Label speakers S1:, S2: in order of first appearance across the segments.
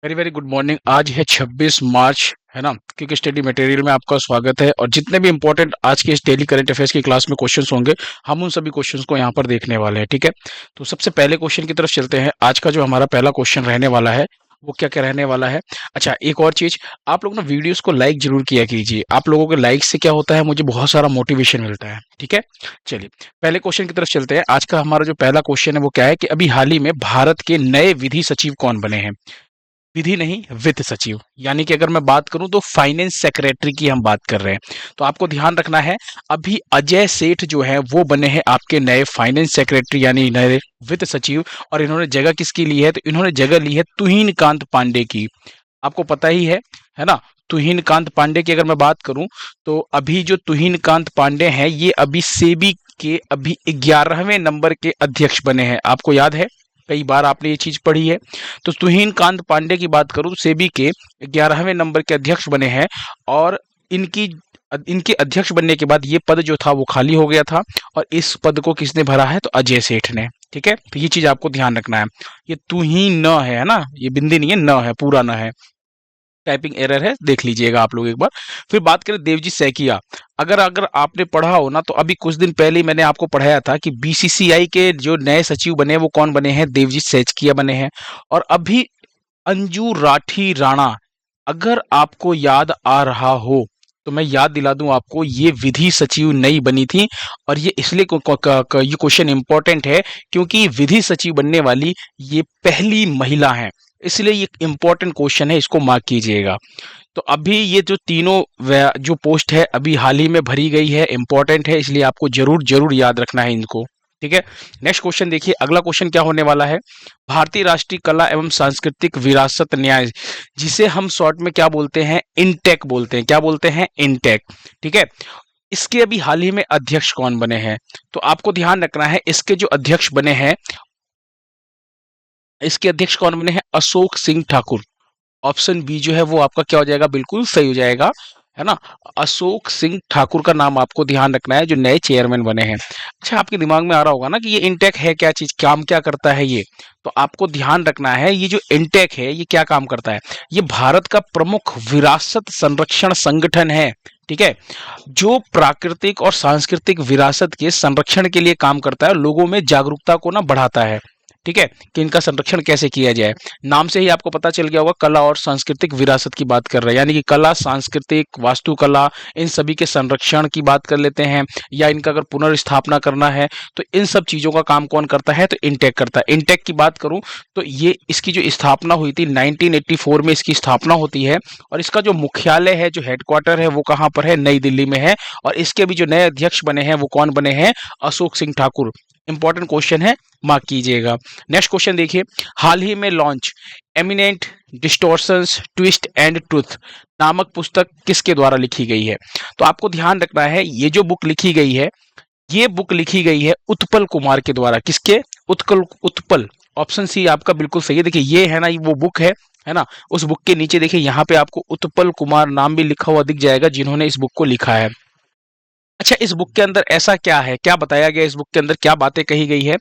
S1: Very very good morning. आज है 26 मार्च, है ना। क्योंकि स्टडी मटेरियल में आपका स्वागत है और जितने भी इंपॉर्टेंट आज के इस डेली करंट अफेयर्स की क्लास में क्वेश्चंस होंगे, हम उन सभी क्वेश्चंस को यहाँ पर देखने वाले हैं। ठीक है, तो सबसे पहले क्वेश्चन की तरफ चलते हैं। आज का जो हमारा पहला क्वेश्चन रहने वाला है वो क्या क्या रहने वाला है। अच्छा, एक और चीज, आप लोग ना वीडियोस को लाइक जरूर किया कीजिए। आप लोगों के लाइक से क्या होता है, मुझे बहुत सारा मोटिवेशन मिलता है। ठीक है, चलिए पहले क्वेश्चन की तरफ चलते हैं। आज का हमारा जो पहला क्वेश्चन है वो क्या है कि अभी हाल ही में भारत के नए विधि सचिव कौन बने हैं। विधि नहीं, वित्त सचिव, यानी कि अगर मैं बात करूं तो फाइनेंस सेक्रेटरी की हम बात कर रहे हैं। तो आपको ध्यान रखना है, अभी अजय सेठ जो है वो बने हैं आपके नए फाइनेंस सेक्रेटरी यानी नए वित्त सचिव। और इन्होंने जगह किसकी ली है, तो इन्होंने जगह ली है तुहिन कांत पांडे की। आपको पता ही है ना। तुहिन कांत पांडे की अगर मैं बात करूं तो अभी जो तुहिन कांत पांडे हैं ये अभी सेबी के अभी 11वें नंबर के अध्यक्ष बने हैं। आपको याद है, कई बार आपने ये चीज पढ़ी है। तो तुहिन कांत पांडे की बात करूं तो सेबी के 11वें नंबर के अध्यक्ष बने हैं। और इनकी इनके अध्यक्ष बनने के बाद ये पद जो था वो खाली हो गया था और इस पद को किसने भरा है, तो अजय सेठ ने। ठीक है, तो ये चीज आपको ध्यान रखना है। ये तुहिन न है ना, ये बिंदी नहीं है, न है, पूरा न है, टाइपिंग एरर है, देख लीजिएगा आप लोग एक बार। फिर बात करें देवजी सैकिया। अगर अगर आपने पढ़ा हो ना, तो अभी कुछ दिन पहले ही मैंने आपको पढ़ाया था कि बीसीसीआई के जो नए सचिव बने वो कौन बने हैं, देवजी सैकिया बने हैं। और अभी अंजू राठी राणा, अगर आपको याद आ रहा हो तो मैं याद दिला दूं आपको, ये विधि सचिव नई बनी थी। और ये इसलिए ये क्वेश्चन इंपॉर्टेंट है क्योंकि विधि सचिव बनने वाली ये पहली महिला है, इसलिए ये इंपॉर्टेंट क्वेश्चन है, इसको मार्क कीजिएगा। तो अभी ये जो तीनों जो पोस्ट है अभी हाल ही में भरी गई है, इंपॉर्टेंट है, इसलिए आपको जरूर जरूर याद रखना है इनको। ठीक है, नेक्स्ट क्वेश्चन देखिए। अगला क्वेश्चन क्या होने वाला है, भारतीय राष्ट्रीय कला एवं सांस्कृतिक विरासत न्याय, जिसे हम शॉर्ट में क्या बोलते हैं, इनटेक बोलते हैं। क्या बोलते हैं, इनटेक। ठीक है, इसके अभी हाल ही में अध्यक्ष कौन बने हैं, तो आपको ध्यान रखना है इसके जो अध्यक्ष बने हैं, इसके अध्यक्ष कौन बने हैं, अशोक सिंह ठाकुर। ऑप्शन बी जो है वो आपका क्या हो जाएगा, बिल्कुल सही हो जाएगा, है ना। अशोक सिंह ठाकुर का नाम आपको ध्यान रखना है, जो नए चेयरमैन बने हैं। अच्छा, आपके दिमाग में आ रहा होगा ना कि ये इंटेक है क्या चीज, काम क्या करता है ये। तो आपको ध्यान रखना है, ये जो इंटेक है ये क्या काम करता है, ये भारत का प्रमुख विरासत संरक्षण संगठन है। ठीक है, जो प्राकृतिक और सांस्कृतिक विरासत के संरक्षण के लिए काम करता है, लोगों में जागरूकता को ना बढ़ाता है। ठीक है, कि इनका संरक्षण कैसे किया जाए। नाम से ही आपको पता चल गया होगा, कला और सांस्कृतिक विरासत की बात कर रहे हैं, यानी कि कला, सांस्कृतिक, वास्तुकला, इन सभी के संरक्षण की बात कर लेते हैं, या इनका अगर पुनर्स्थापना करना है तो इन सब चीजों का काम कौन करता है, तो इंटेक करता है। इंटेक की बात करूं तो ये इसकी जो स्थापना हुई थी 1984 में इसकी स्थापना होती है। और इसका जो मुख्यालय है, जो हेडक्वार्टर है, वो कहाँ पर है, नई दिल्ली में है। और इसके भी जो नए अध्यक्ष बने हैं वो कौन बने हैं, अशोक सिंह ठाकुर। इंपॉर्टेंट क्वेश्चन है, मार्क कीजिएगा। नेक्स्ट क्वेश्चन देखिए, हाल ही में launch eminent distortions twist and truth नामक पुस्तक किसके द्वारा लिखी गई है। तो आपको ध्यान रखना है, ये जो बुक लिखी गई है, ये बुक लिखी गई है उत्पल कुमार के द्वारा। किसके, उत्पल। ऑप्शन सी आपका बिल्कुल सही है। देखिए ये है ना, ये वो बुक है ना। उस बुक के नीचे देखिए यहाँ पे आपको उत्पल कुमार नाम भी लिखा हुआ दिख जाएगा, जिन्होंने इस बुक को लिखा है। अच्छा, इस बुक के अंदर ऐसा क्या है, क्या बताया गया, इस बुक के अंदर क्या बातें कही गई है,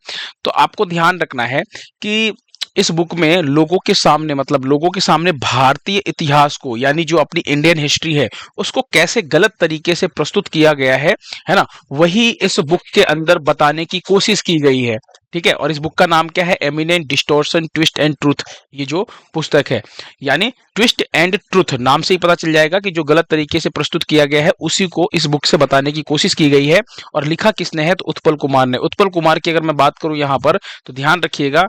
S1: तो आपको ध्यान रखना है कि इस बुक में लोगों के सामने, मतलब लोगों के सामने भारतीय इतिहास को, यानी जो अपनी इंडियन हिस्ट्री है उसको कैसे गलत तरीके से प्रस्तुत किया गया है ना, वही इस बुक के अंदर बताने की कोशिश की गई है। ठीक है, और इस बुक का नाम क्या है, eminent distortion twist and truth, ये जो पुस्तक है। यानी ट्विस्ट एंड ट्रूथ नाम से ही पता चल जाएगा कि जो गलत तरीके से प्रस्तुत किया गया है उसी को इस बुक से बताने की कोशिश की गई है। और लिखा किसने है, तो उत्पल कुमार ने। उत्पल कुमार की अगर मैं बात करूं यहाँ पर, तो ध्यान रखिएगा,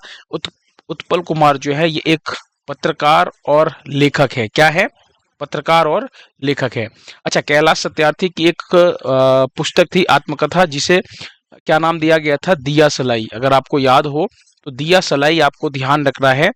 S1: उत्पल कुमार जो है ये एक पत्रकार और लेखक है। क्या है, पत्रकार और लेखक है। अच्छा, कैलाश सत्यार्थी की एक पुस्तक थी, आत्मकथा, जिसे क्या नाम दिया गया था, दिया सलाई। अगर आपको याद हो तो दिया सलाई आपको ध्यान रखना है,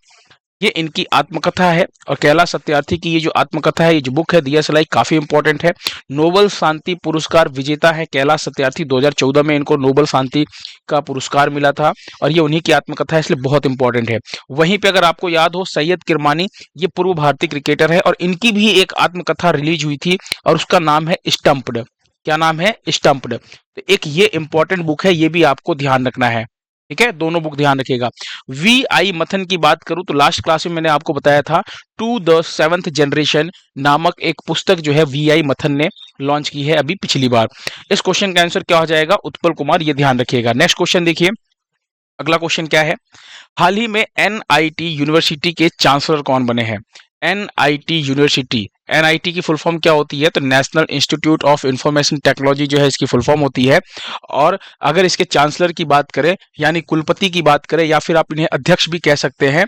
S1: ये इनकी आत्मकथा है। और कैलाश सत्यार्थी की ये जो आत्मकथा है, ये जो बुक है दिया सलाई, काफी इंपॉर्टेंट है। नोबल शांति पुरस्कार विजेता है कैलाश सत्यार्थी, 2014 में इनको नोबल शांति का पुरस्कार मिला था। और ये उन्हीं की आत्मकथा है, इसलिए बहुत इंपॉर्टेंट है। वहीं पे अगर आपको याद हो, सैयद किरमानी, ये पूर्व भारतीय क्रिकेटर है, और इनकी भी एक आत्मकथा रिलीज हुई थी और उसका नाम है स्टम्प्ड। क्या नाम है, स्टम्प्ड। तो एक ये इंपॉर्टेंट बुक है, ये भी आपको ध्यान रखना है। ठीक है, दोनों बुक ध्यान रखिएगा। वी आई मथन की बात करूं तो लास्ट क्लास में मैंने आपको बताया था टू द सेवंथ जनरेशन नामक एक पुस्तक जो है वी आई मथन ने लॉन्च की है अभी पिछली बार। इस क्वेश्चन का आंसर क्या हो जाएगा? उत्पल कुमार, ये ध्यान रखिएगा। नेक्स्ट क्वेश्चन देखिए, अगला क्वेश्चन क्या है? हाल ही में एनआईटी यूनिवर्सिटी के चांसलर कौन बने हैं? एनआईटी यूनिवर्सिटी, एनआईटी की फुल फॉर्म क्या होती है? तो national institute of information technology जो है इसकी फुल फॉर्म होती है। और अगर इसके चांसलर की बात करें यानी कुलपति की बात करें, या फिर आप इन्हें अध्यक्ष भी कह सकते हैं,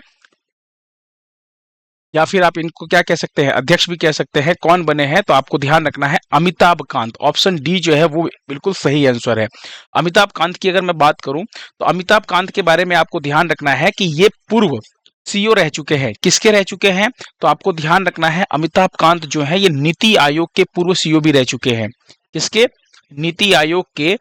S1: या फिर आप इनको क्या कह सकते हैं? अध्यक्ष भी कह सकते हैं। कौन बने हैं? तो आपको ध्यान रखना है अमिताभ कांत। ऑप्शन डी जो है वो बिल्कुल सही आंसर है। अमिताभ कांत की अगर मैं बात करूं तो अमिताभ कांत के बारे में आपको ध्यान रखना है कि ये पूर्व सीईओ रह चुके हैं। किसके रह चुके हैं? तो आपको ध्यान रखना है अमिताभ कांत जो है ये नीति आयोग के पूर्व सीईओ भी रह चुके हैं। किसके? नीति आयोग के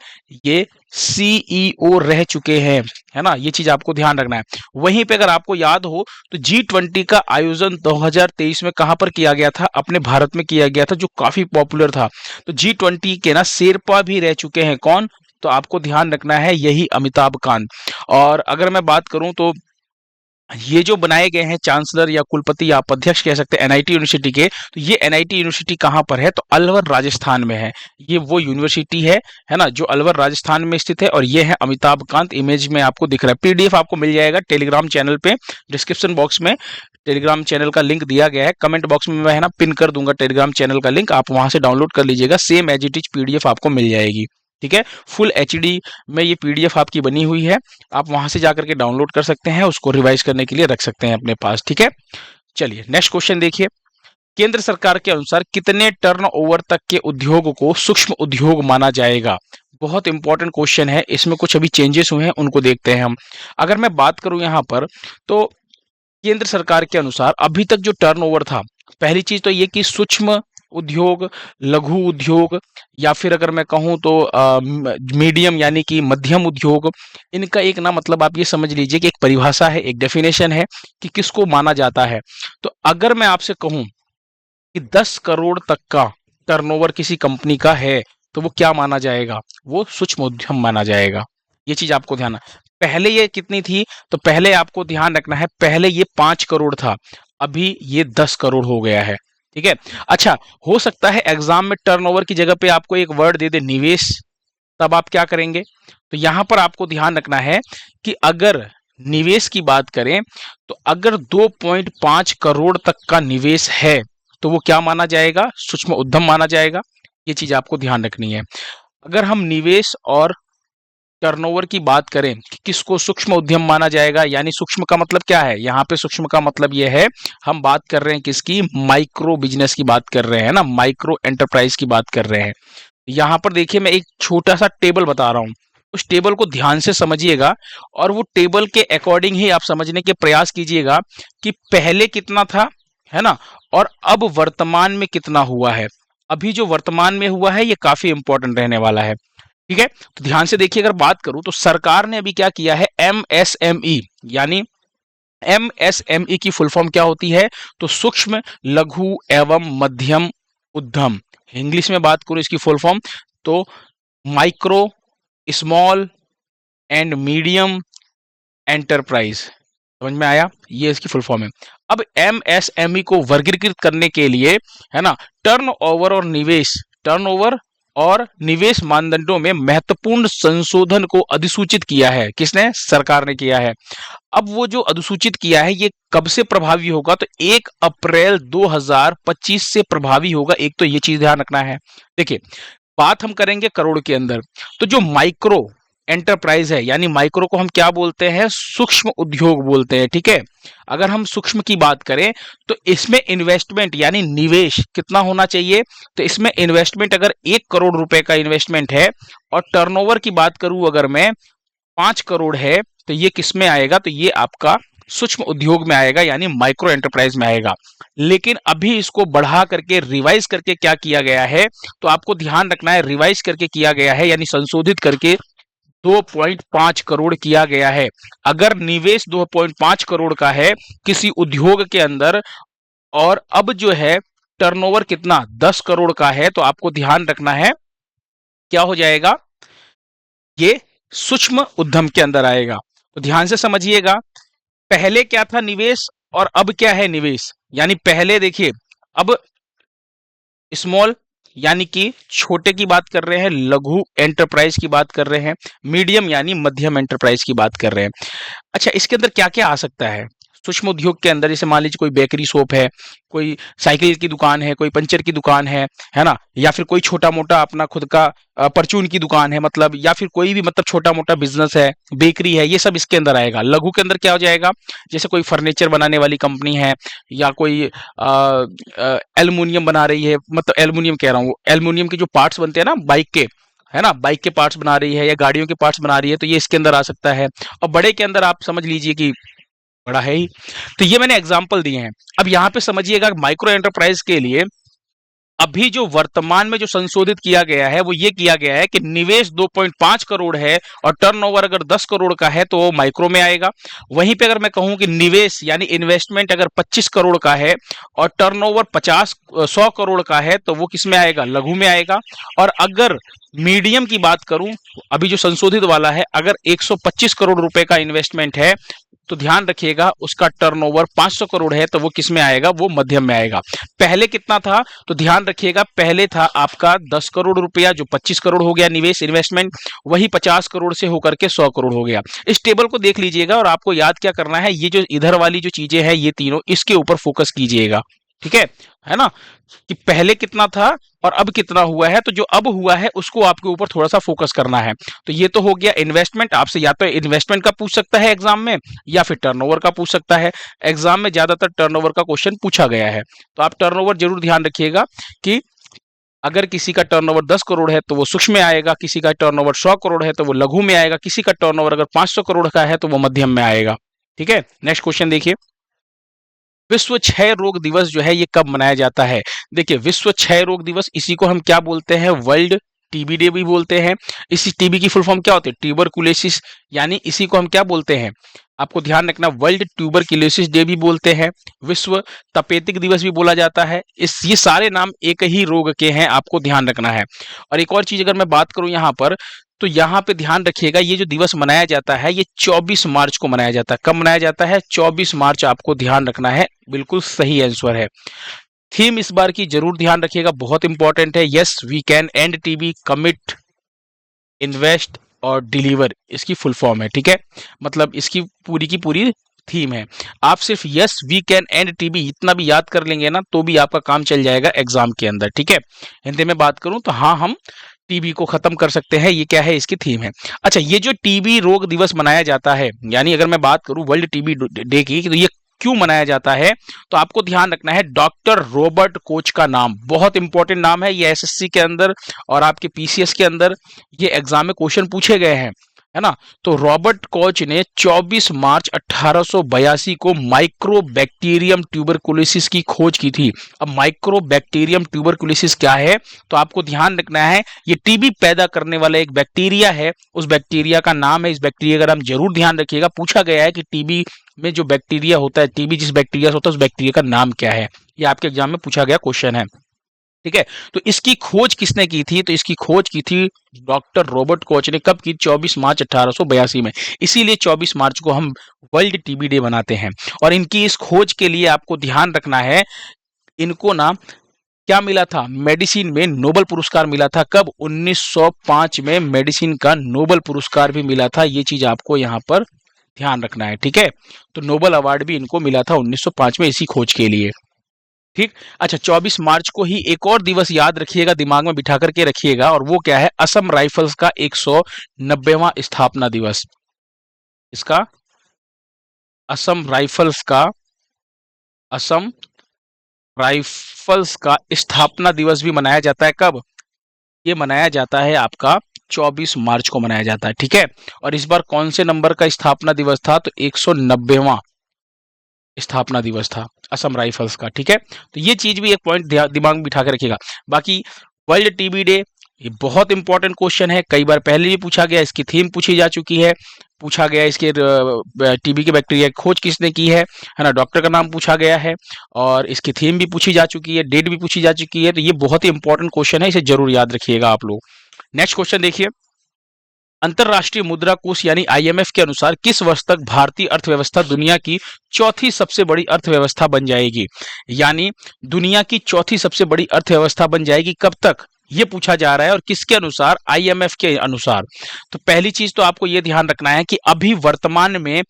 S1: ये सीईओ रह चुके हैं, है ना। ये चीज आपको ध्यान रखना है। वहीं पे अगर आपको याद हो तो G20 का आयोजन 2023 में कहां पर किया गया था? अपने भारत में किया गया था, जो काफी पॉपुलर था। तो G20 के ना शेरपा भी रह चुके हैं। कौन? तो आपको ध्यान रखना है यही अमिताभ कांत। और अगर मैं बात करूं तो ये जो बनाए गए हैं चांसलर या कुलपति, आप अध्यक्ष कह सकते हैं एनआईटी यूनिवर्सिटी के, तो ये एनआईटी यूनिवर्सिटी कहाँ पर है? तो अलवर राजस्थान में है। ये वो यूनिवर्सिटी है ना, जो अलवर राजस्थान में स्थित है। और ये है अमिताभ कांत, इमेज में आपको दिख रहा है। पीडीएफ आपको मिल जाएगा टेलीग्राम चैनल पे, डिस्क्रिप्शन बॉक्स में टेलीग्राम चैनल का लिंक दिया गया है। कमेंट बॉक्स में मैं है ना पिन कर दूंगा टेलीग्राम चैनल का लिंक, आप वहां से डाउनलोड कर लीजिएगा। Same as it is PDF आपको मिल जाएगी। ठीक है, फुल एचडी में ये पीडीएफ आपकी बनी हुई है। आप वहां से जाकर के डाउनलोड कर सकते हैं, उसको रिवाइज करने के लिए रख सकते हैं अपने पास। ठीक है, चलिए नेक्स्ट क्वेश्चन देखिए। केंद्र सरकार के अनुसार कितने टर्नओवर तक के उद्योग को सूक्ष्म उद्योग माना जाएगा? बहुत इंपॉर्टेंट क्वेश्चन है, इसमें कुछ अभी चेंजेस हुए हैं, उनको देखते हैं हम। अगर मैं बात करूं यहां पर तो केंद्र सरकार के अनुसार अभी तक जो टर्नओवर था, पहली चीज तो ये कि सूक्ष्म उद्योग, लघु उद्योग, या फिर अगर मैं कहूं तो मीडियम यानी कि मध्यम उद्योग, इनका एक ना मतलब आप ये समझ लीजिए कि एक परिभाषा है, एक डेफिनेशन है कि किसको माना जाता है। तो अगर मैं आपसे कहूं कि 10 करोड़ तक का टर्नओवर किसी कंपनी का है तो वो क्या माना जाएगा? वो सूक्ष्म उद्यम माना जाएगा। ये चीज आपको ध्यान, पहले ये कितनी थी? तो पहले आपको ध्यान रखना है, पहले ये 5 करोड़ था, अभी ये 10 करोड़ हो गया है। ठीक है, अच्छा हो सकता है एग्जाम में टर्नओवर की जगह पे आपको एक वर्ड दे दे निवेश, तब आप क्या करेंगे? तो यहां पर आपको ध्यान रखना है कि अगर निवेश की बात करें तो अगर 2.5 करोड़ तक का निवेश है तो वो क्या माना जाएगा? सूक्ष्म उद्यम माना जाएगा। ये चीज आपको ध्यान रखनी है। अगर हम निवेश और टर्नओवर की बात करें कि किसको सूक्ष्म उद्यम माना जाएगा, यानी सूक्ष्म का मतलब क्या है? यहाँ पे सूक्ष्म का मतलब ये है, हम बात कर रहे हैं किसकी? माइक्रो बिजनेस की बात कर रहे हैं ना, माइक्रो एंटरप्राइज की बात कर रहे हैं। यहाँ पर देखिए मैं एक छोटा सा टेबल बता रहा हूँ, उस टेबल को ध्यान से समझिएगा और वो टेबल के अकॉर्डिंग ही आप समझने के प्रयास कीजिएगा कि पहले कितना था, है ना, और अब वर्तमान में कितना हुआ है। अभी जो वर्तमान में हुआ है ये काफी इंपॉर्टेंट रहने वाला है। ठीक है, तो ध्यान से देखिए, अगर बात करूं तो सरकार ने अभी क्या किया है? एमएसएमई, यानी एमएसएमई की फुल फॉर्म क्या होती है? तो सूक्ष्म लघु एवं मध्यम उद्यम। इंग्लिश में बात करूं इसकी फुल फॉर्म तो micro, small and medium enterprise. समझ में आया? ये इसकी फुल फॉर्म है। अब एमएसएमई को वर्गीकृत करने के लिए, है ना, टर्नओवर और निवेश, टर्नओवर और निवेश मानदंडों में महत्वपूर्ण संशोधन को अधिसूचित किया है। किसने? सरकार ने किया है। अब वो जो अधिसूचित किया है ये कब से प्रभावी होगा? तो 1 अप्रैल 2025 से प्रभावी होगा। एक तो ये चीज ध्यान रखना है। देखिए, बात हम करेंगे करोड़ के अंदर, तो जो माइक्रो एंटरप्राइज है, यानी माइक्रो को हम क्या बोलते हैं? सूक्ष्म उद्योग बोलते हैं। ठीक है, अगर हम सूक्ष्म की बात करें तो इसमें इन्वेस्टमेंट यानी निवेश कितना होना चाहिए? तो इसमें इन्वेस्टमेंट अगर 1 करोड़ रुपए का इन्वेस्टमेंट है और टर्नओवर की बात करूं अगर मैं 5 करोड़ है, तो ये किस में आएगा? तो ये आपका सूक्ष्म उद्योग में आएगा, यानी माइक्रो एंटरप्राइज में आएगा। लेकिन अभी इसको बढ़ा करके रिवाइज करके क्या किया गया है? तो आपको ध्यान रखना है, रिवाइज करके किया गया है, यानी संशोधित करके 2.5 करोड़ किया गया है। अगर निवेश 2.5 करोड़ का है किसी उद्योग के अंदर और अब जो है टर्नओवर कितना 10 करोड़ का है, तो आपको ध्यान रखना है क्या हो जाएगा? ये सूक्ष्म उद्यम के अंदर आएगा। तो ध्यान से समझिएगा, पहले क्या था निवेश और अब क्या है निवेश। यानी पहले देखिए, अब स्मॉल यानी कि छोटे की बात कर रहे हैं, लघु एंटरप्राइज की बात कर रहे हैं, मीडियम यानी मध्यम एंटरप्राइज की बात कर रहे हैं। अच्छा, इसके अंदर क्या क्या आ सकता है सूक्ष्म उद्योग के अंदर? जैसे मान लीजिए कोई बेकरी शॉप है, कोई साइकिल की दुकान है, कोई पंचर की दुकान है ना, या फिर कोई छोटा मोटा अपना खुद का परचून की दुकान है, मतलब, या फिर कोई भी मतलब छोटा मोटा बिजनेस है, बेकरी है, ये सब इसके अंदर आएगा। लघु के अंदर क्या हो जाएगा? जैसे कोई फर्नीचर बनाने वाली कंपनी है, या कोई एल्युमिनियम बना रही है, मतलब एल्युमिनियम कह रहा हूँ, एल्युमिनियम के जो पार्ट्स बनते हैं ना बाइक के, है ना, बाइक के पार्ट्स बना रही है या गाड़ियों के पार्ट्स बना रही है, तो ये इसके अंदर आ सकता है। और बड़े के अंदर आप समझ लीजिए कि बड़ा है ही। तो ये मैंने एग्जांपल दिए हैं। अब यहाँ पे समझिएगा, माइक्रो एंटरप्राइज के लिए अभी जो वर्तमान में जो संशोधित किया गया है वो ये किया गया है कि निवेश 2.5 करोड़ है और टर्नओवर अगर 10 करोड़ का है तो वो माइक्रो में आएगा। वहीं पे अगर मैं कहूं कि निवेश यानी इन्वेस्टमेंट अगर 25 करोड़ का है और टर्नओवर 100 करोड़ का है तो वो किस में आएगा? लघु में आएगा। और अगर मीडियम की बात करूं, अभी जो संशोधित वाला है, अगर 125 करोड़ रुपए का इन्वेस्टमेंट है तो ध्यान रखिएगा उसका टर्नओवर 500 करोड़ है तो वो किस में आएगा? वो मध्यम में आएगा। पहले कितना था? तो ध्यान रखिएगा, पहले था आपका 10 करोड़ रुपया, जो 25 करोड़ हो गया निवेश इन्वेस्टमेंट, वही 50 करोड़ से होकर के 100 करोड़ हो गया। इस टेबल को देख लीजिएगा और आपको याद क्या करना है, ये जो इधर वाली जो चीजें हैं ये तीनों, इसके ऊपर फोकस कीजिएगा। ठीक है ना, कि पहले कितना था और अब कितना हुआ है, तो जो अब हुआ है उसको आपके ऊपर थोड़ा सा फोकस करना है। तो ये तो हो गया इन्वेस्टमेंट। आपसे या तो इन्वेस्टमेंट का पूछ सकता है एग्जाम में, या फिर टर्नओवर का पूछ सकता है। एग्जाम में ज्यादातर टर्नओवर का क्वेश्चन पूछा गया है, तो आप टर्नओवर जरूर ध्यान रखिएगा कि अगर किसी का टर्नओवर 10 करोड़ है तो वो सूक्ष्म में आएगा, किसी का टर्नओवर 100 करोड़ है तो वो लघु में आएगा, किसी का टर्नओवर अगर 500 करोड़ का है तो वो मध्यम में आएगा। ठीक है, नेक्स्ट क्वेश्चन देखिए, विश्व क्षय रोग दिवस जो है ये कब मनाया जाता है? देखिए, विश्व क्षय रोग दिवस, इसी को हम क्या बोलते हैं? वर्ल्ड टीबी डे भी बोलते हैं। इसी टीबी की फुल फॉर्म क्या होती है? ट्यूबरकुलोसिस, यानी इसी को हम क्या बोलते हैं? आपको ध्यान रखना, वर्ल्ड ट्यूबरकुलोसिस डे भी बोलते हैं, विश्व तपेदिक दिवस भी बोला जाता है। ये सारे नाम एक ही रोग के हैं, आपको ध्यान रखना है। और एक और चीज अगर मैं बात करूं यहाँ पर, तो यहाँ पे ध्यान रखिएगा, ये जो दिवस मनाया जाता है ये 24 मार्च को मनाया जाता है। कब मनाया जाता है? 24 मार्च, आपको ध्यान रखना है, बिल्कुल सही आंसर है। थीम इस बार की जरूर ध्यान रखिएगा, बहुत इंपॉर्टेंट है। Yes we can and TB, commit, invest और डिलीवर, इसकी फुल फॉर्म है। ठीक है, मतलब इसकी पूरी की पूरी थीम है। आप सिर्फ yes we can and TB इतना भी याद कर लेंगे ना तो भी आपका काम चल जाएगा एग्जाम के अंदर। ठीक है, हिंदी में बात करूं तो हाँ, हम टीबी को खत्म कर सकते हैं, ये क्या है? इसकी थीम है। अच्छा, ये जो टीबी रोग दिवस मनाया जाता है, यानी अगर मैं बात करूं वर्ल्ड टीबी डे की, तो ये क्यों मनाया जाता है? तो आपको ध्यान रखना है, डॉक्टर रॉबर्ट कोच का नाम बहुत इंपॉर्टेंट नाम है। ये एसएससी के अंदर और आपके पीसीएस के अंदर ये एग्जाम में क्वेश्चन पूछे गए हैं, है ना। तो रॉबर्ट कोच ने 24 मार्च 1882 को माइक्रोबैक्टीरियम ट्यूबरकुलोसिस की खोज की थी। अब माइक्रोबैक्टीरियम ट्यूबरकुलोसिस क्या है? तो आपको ध्यान रखना है, ये टीबी पैदा करने वाला एक बैक्टीरिया है, उस बैक्टीरिया का नाम है। इस बैक्टीरिया का नाम जरूर ध्यान रखिएगा, पूछा गया है कि टीबी में जो बैक्टीरिया होता है, टीबी जिस बैक्टीरिया से होता है, उस बैक्टीरिया का नाम क्या है? ये आपके एग्जाम में पूछा गया क्वेश्चन है। ठीक है, तो इसकी खोज किसने की थी? तो इसकी खोज की थी डॉक्टर रॉबर्ट कोच ने। कब की? 24 मार्च 1882 में। इसीलिए 24 मार्च को हम वर्ल्ड टीबी डे मनाते हैं। और इनकी इस खोज के लिए आपको ध्यान रखना है, इनको ना क्या मिला था? मेडिसिन में नोबेल पुरस्कार मिला था। कब? 1905 में मेडिसिन का नोबेल पुरस्कार भी मिला था। ये चीज आपको यहाँ पर ध्यान रखना है। ठीक है, तो नोबेल अवार्ड भी इनको मिला था 1905 में इसी खोज के लिए। ठीक। अच्छा, 24 मार्च को ही एक और दिवस याद रखिएगा, दिमाग में बिठा करके रखिएगा, और वो क्या है? असम राइफल्स का 190वां स्थापना दिवस। इसका असम राइफल्स का असम राइफल्स का स्थापना दिवस भी मनाया जाता है। कब? ये मनाया जाता है आपका 24 मार्च को मनाया जाता है। ठीक है, और इस बार कौन से नंबर का स्थापना दिवस था? तो 190वां स्थापना दिवस था असम राइफल्स का। ठीक है, तो ये चीज भी एक पॉइंट दिमाग में बिठा के रखिएगा। बाकी वर्ल्ड टीबी डे, ये बहुत इंपॉर्टेंट क्वेश्चन है, कई बार पहले भी पूछा गया, इसकी थीम पूछी जा चुकी है, पूछा गया इसके टीबी के बैक्टीरिया की खोज किसने की है ना, डॉक्टर का नाम पूछा गया है, और इसकी थीम भी पूछी जा चुकी है, डेट भी पूछी जा चुकी है। तो ये बहुत ही इंपॉर्टेंट क्वेश्चन है, इसे जरूर याद रखिएगा आप लोग। नेक्स्ट क्वेश्चन देखिए, अंतरराष्ट्रीय मुद्रा कोष यानी आईएमएफ के अनुसार किस वर्ष तक भारतीय अर्थव्यवस्था दुनिया की चौथी सबसे बड़ी अर्थव्यवस्था बन जाएगी? यानी दुनिया की चौथी सबसे बड़ी अर्थव्यवस्था बन जाएगी कब तक, ये पूछा जा रहा है, और किसके अनुसार? आईएमएफ के अनुसार। तो पहली चीज तो आपको ये ध्यान रखना है कि अभी वर्तमान में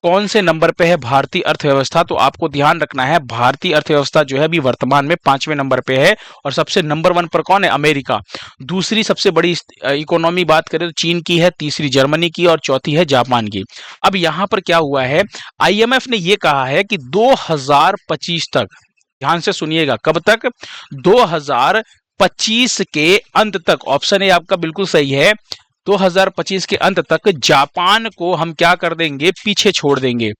S1: कौन से नंबर पे है भारतीय अर्थव्यवस्था। तो आपको ध्यान रखना है भारतीय अर्थव्यवस्था जो है अभी वर्तमान में 5वें नंबर पे है, और सबसे नंबर 1 पर कौन है? अमेरिका। दूसरी सबसे बड़ी इकोनॉमी बात करें तो चीन की है, तीसरी जर्मनी की, और चौथी है जापान की। अब यहाँ पर क्या हुआ है, आईएमएफ ने ये कहा है कि 2025 तक, ध्यान से सुनिएगा, कब तक? 2025 के अंत तक। ऑप्शन ए आपका बिल्कुल सही है। 2025 के अंत तक जापान को हम क्या कर देंगे? पीछे छोड़ देंगे।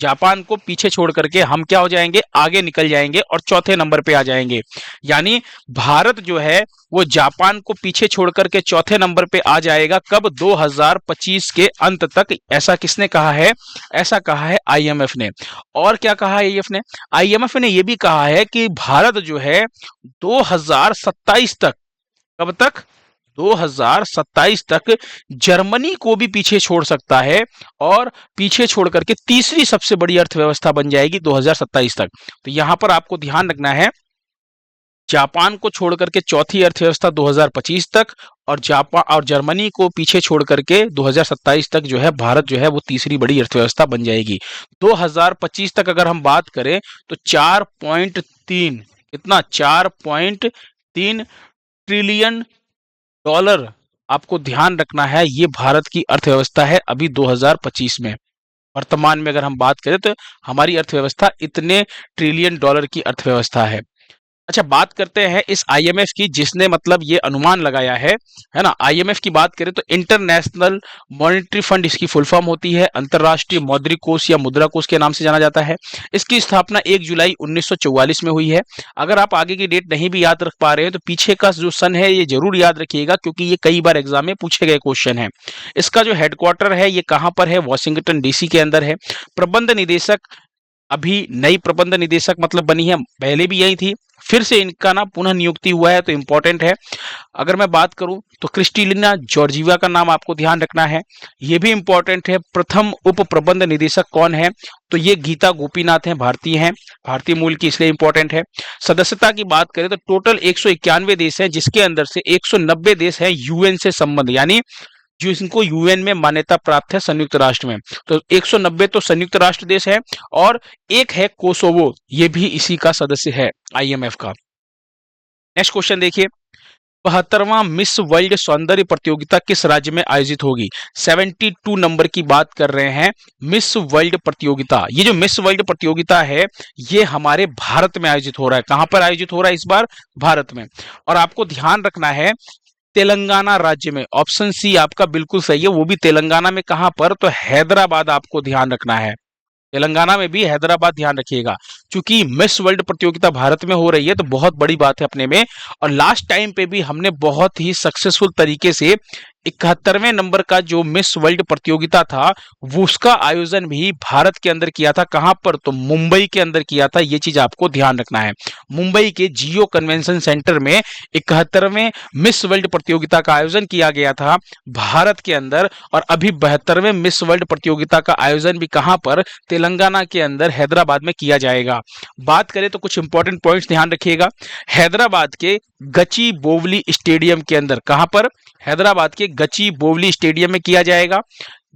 S1: जापान को पीछे छोड़ करके हम क्या हो जाएंगे? आगे निकल जाएंगे और चौथे नंबर पे आ जाएंगे। यानी भारत जो है वो जापान को पीछे छोड़ करके चौथे नंबर पे आ जाएगा। कब? 2025 के अंत तक। ऐसा किसने कहा है? ऐसा कहा है आईएमएफ ने। और क्या कहा है आईएमएफ ने? आईएमएफ ने यह भी कहा है कि भारत जो है 2027 तक, कब तक? 2027 तक जर्मनी को भी पीछे छोड़ सकता है, और पीछे छोड़ करके तीसरी सबसे बड़ी अर्थव्यवस्था बन जाएगी 2027 तक। तो यहां पर आपको ध्यान रखना है, जापान को छोड़ करके चौथी अर्थव्यवस्था 2025 तक, और जापान और जर्मनी को पीछे छोड़ करके 2027 तक जो है भारत जो है वो तीसरी बड़ी अर्थव्यवस्था बन जाएगी। 2025 तक अगर हम बात करें तो 4.3, कितना? 4.3 ट्रिलियन डॉलर आपको ध्यान रखना है, ये भारत की अर्थव्यवस्था है अभी 2025 में। वर्तमान में अगर हम बात करें तो हमारी अर्थव्यवस्था इतने ट्रिलियन डॉलर की अर्थव्यवस्था है। अच्छा, बात करते हैं इस आईएमएफ की, जिसने मतलब ये अनुमान लगाया है ना। आईएमएफ की बात करें तो इंटरनेशनल मॉनेटरी फंड इसकी फुल फॉर्म होती है, अंतरराष्ट्रीय मौद्रिक कोष या मुद्रा कोष के नाम से जाना जाता है। इसकी स्थापना 1 जुलाई 1944 में हुई है। अगर आप आगे की डेट नहीं भी याद रख पा रहे हैं तो पीछे का जो सन है ये जरूर याद रखिएगा, क्योंकि ये कई बार एग्जाम में पूछे गए क्वेश्चन है। इसका जो हेडक्वार्टर है ये कहाँ पर है? वॉशिंगटन डीसी के अंदर है। प्रबंध निदेशक, अभी नई प्रबंध निदेशक मतलब बनी है, पहले भी यही थी, फिर से इनका ना पुनः नियुक्ति हुआ है, तो इंपॉर्टेंट है। अगर मैं बात करूं तो क्रिस्टिलिना जॉर्जिवा का नाम आपको ध्यान रखना है, ये भी इंपॉर्टेंट है। प्रथम उप प्रबंध निदेशक कौन है? तो ये गीता गोपीनाथ हैं, भारतीय हैं, भारतीय मूल की, इसलिए इंपॉर्टेंट है। सदस्यता की बात करें तो टोटल 191 देश हैं, जिसके अंदर से 190 देश हैं यूएन से संबंध, यानी जो इनको यूएन में मान्यता प्राप्त है संयुक्त राष्ट्र में। तो 190 तो संयुक्त राष्ट्र देश है, और एक है कोसोवो, ये भी इसी का सदस्य है आईएमएफ का। नेक्स्ट क्वेश्चन देखिए, 72वां मिस वर्ल्ड सौंदर्य प्रतियोगिता किस राज्य में आयोजित होगी? 72 नंबर की बात कर रहे हैं, मिस वर्ल्ड प्रतियोगिता। ये जो मिस वर्ल्ड प्रतियोगिता है ये हमारे भारत में आयोजित हो रहा है। कहां पर आयोजित हो रहा है इस बार? भारत में। और आपको ध्यान रखना है तेलंगाना राज्य में। ऑप्शन सी आपका बिल्कुल सही है, वो भी तेलंगाना में। कहां पर? तो हैदराबाद आपको ध्यान रखना है, तेलंगाना में भी हैदराबाद ध्यान रखिएगा। क्योंकि मिस वर्ल्ड प्रतियोगिता भारत में हो रही है तो बहुत बड़ी बात है अपने में। और लास्ट टाइम पे भी हमने बहुत ही सक्सेसफुल तरीके से 71वें नंबर का जो मिस वर्ल्ड प्रतियोगिता था वो उसका आयोजन भी भारत के अंदर किया था। कहां पर? तो मुंबई के अंदर किया था। ये चीज आपको ध्यान रखना है। मुंबई के जियो कन्वेंशन सेंटर में 71वें मिस वर्ल्ड प्रतियोगिता का आयोजन किया गया था भारत के अंदर। और अभी 72वें मिस वर्ल्ड प्रतियोगिता का आयोजन भी कहां पर? तेलंगाना के अंदर हैदराबाद में किया जाएगा। बात करें तो कुछ इंपॉर्टेंट पॉइंट्स ध्यान रखिएगा। हैदराबाद के गची बोवली स्टेडियम के अंदर, कहां पर? हैदराबाद के गची बोवली स्टेडियम में किया जाएगा।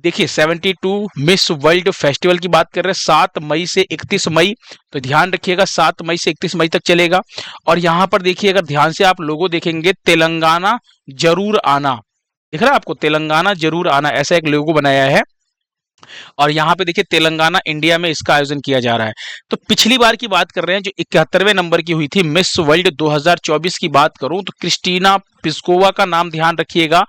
S1: देखिए 72 मिस वर्ल्ड फेस्टिवल की बात कर रहे हैं, 7 मई से 31 मई, तो ध्यान रखिएगा 7 मई से 31 मई तक चलेगा। और यहां पर देखिए, अगर ध्यान से आप लोगो देखेंगे, तेलंगाना जरूर आना, दिख रहा है आपको? तेलंगाना जरूर आना, ऐसा एक लोगो बनाया है। और यहाँ पे देखिए तेलंगाना इंडिया में इसका आयोजन किया जा रहा है। तो पिछली बार की बात कर रहे हैं जो 71वें नंबर की हुई थी मिस वर्ल्ड 2024 की बात करूं तो क्रिस्टीना पिस्कोवा का नाम ध्यान रखिएगा।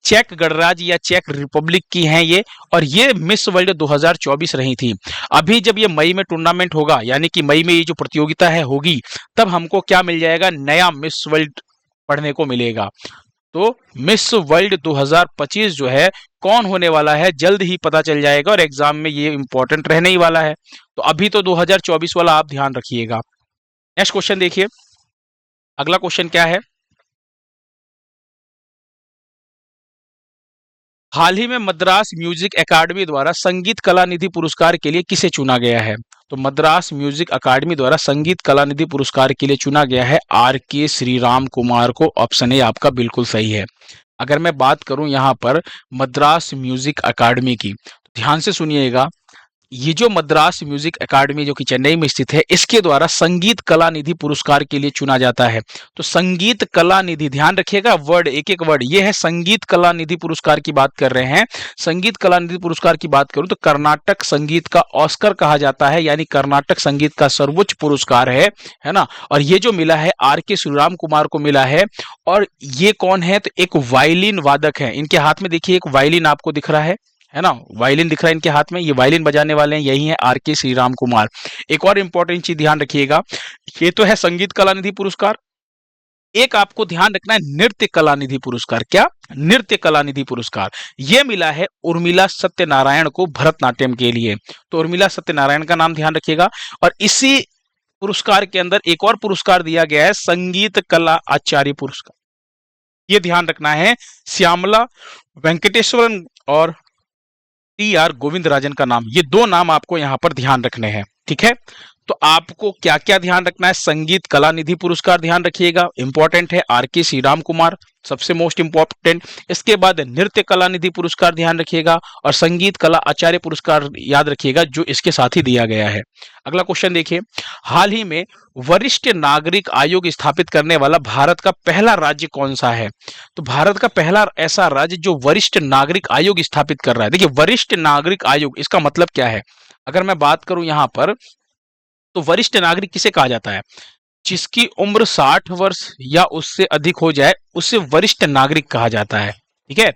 S1: चेक गणराज्य या चेक रिपब्लिक की हैं ये, और ये मिस वर्ल्ड 2024 रही थी। अभी जब ये मई में टूर्नामेंट होगा, यानी कि मई में ये जो प्रतियोगिता है होगी, तब हमको क्या मिल जाएगा? नया मिस वर्ल्ड पढ़ने को मिलेगा। तो मिस वर्ल्ड 2025 जो है कौन होने वाला है जल्द ही पता चल जाएगा, और एग्जाम में ये इंपॉर्टेंट रहने ही वाला है। तो अभी तो 2024 वाला आप ध्यान रखिएगा। नेक्स्ट क्वेश्चन देखिए, अगला क्वेश्चन क्या है? हाल ही में मद्रास म्यूजिक अकादमी द्वारा संगीत कला निधि पुरस्कार के लिए किसे चुना गया है? तो मद्रास म्यूजिक अकादमी द्वारा संगीत कला निधि पुरस्कार के लिए चुना गया है आर के श्रीराम कुमार को। ऑप्शन ए आपका बिल्कुल सही है। अगर मैं बात करूं यहाँ पर मद्रास म्यूजिक अकादमी की, तो ध्यान से सुनिएगा। ये जो मद्रास म्यूजिक अकादमी जो कि चेन्नई में स्थित है, इसके द्वारा संगीत कला निधि पुरस्कार के लिए चुना जाता है। तो संगीत कला निधि, ध्यान रखिएगा वर्ड, एक एक वर्ड, ये है संगीत कला निधि पुरस्कार की बात कर रहे हैं। संगीत कला निधि पुरस्कार की बात करूं तो कर्नाटक संगीत का ऑस्कर कहा जाता है, यानी कर्नाटक संगीत का सर्वोच्च पुरस्कार है ना। और ये जो मिला है आर के श्रीराम कुमार को मिला है। और ये कौन है? तो एक वायलिन वादक है। इनके हाथ में देखिए एक वायलिन आपको दिख रहा है ना, वायलिन दिख रहा है इनके हाथ में, ये वायलिन बजाने वाले हैं, यही है आर के श्रीराम कुमार। एक और इंपॉर्टेंट चीज ध्यान रखिएगा, ये तो है संगीत कला निधि पुरस्कार। एक आपको ध्यान रखना है नृत्य कला निधि पुरस्कार। क्या? नृत्य कला निधि पुरस्कार ये मिला है उर्मिला सत्यनारायण को भरतनाट्यम के लिए। तो उर्मिला सत्यनारायण का नाम ध्यान रखिएगा। और इसी पुरस्कार के अंदर एक और पुरस्कार दिया गया है संगीत कला आचार्य पुरस्कार। ये ध्यान रखना है, श्यामला वेंकटेश्वरन और टी आर गोविंदराजन का नाम, ये दो नाम आपको यहां पर ध्यान रखने हैं। ठीक है, तो आपको क्या क्या ध्यान रखना है? संगीत कला निधि पुरस्कार ध्यान रखिएगा, इंपॉर्टेंट है, आर के श्रीराम कुमार सबसे मोस्ट इंपॉर्टेंट। इसके बाद नृत्य कला निधि पुरस्कार ध्यान रखिएगा, और संगीत कला आचार्य पुरस्कार याद रखिएगा जो इसके साथ ही दिया गया है। अगला क्वेश्चन देखिए, हाल ही में वरिष्ठ नागरिक आयोग स्थापित करने वाला भारत का पहला राज्य कौन सा है? तो भारत का पहला ऐसा राज्य जो वरिष्ठ नागरिक आयोग स्थापित कर रहा है। देखिए वरिष्ठ नागरिक आयोग, इसका मतलब क्या है? अगर मैं बात करूं यहां पर, तो वरिष्ठ नागरिक किसे कहा जाता है? जिसकी उम्र 60 वर्ष या उससे अधिक हो जाए उसे वरिष्ठ नागरिक कहा जाता है। ठीक है,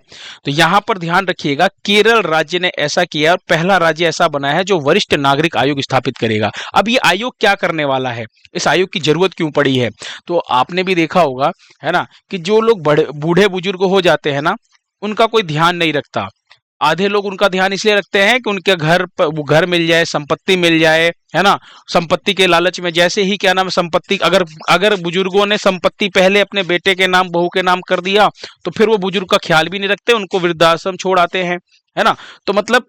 S1: तो यहां पर ध्यान रखिएगा, केरल राज्य ने ऐसा किया और पहला राज्य ऐसा बना है जो वरिष्ठ नागरिक आयोग स्थापित करेगा। अब ये आयोग क्या करने वाला है, इस आयोग की जरूरत क्यों पड़ी है? तो आपने भी देखा होगा, है ना, कि जो लोग बड़े बूढ़े बुजुर्ग हो जाते हैं ना, उनका कोई ध्यान नहीं रखता। आधे लोग उनका ध्यान इसलिए रखते हैं कि उनके वो घर मिल जाए, संपत्ति मिल जाए, है ना, संपत्ति के लालच में। जैसे ही क्या नाम है, संपत्ति, अगर अगर बुजुर्गों ने संपत्ति पहले अपने बेटे के नाम, बहू के नाम कर दिया, तो फिर वो बुजुर्ग का ख्याल भी नहीं रखते, उनको वृद्धाश्रम छोड़ आते हैं, है ना। तो मतलब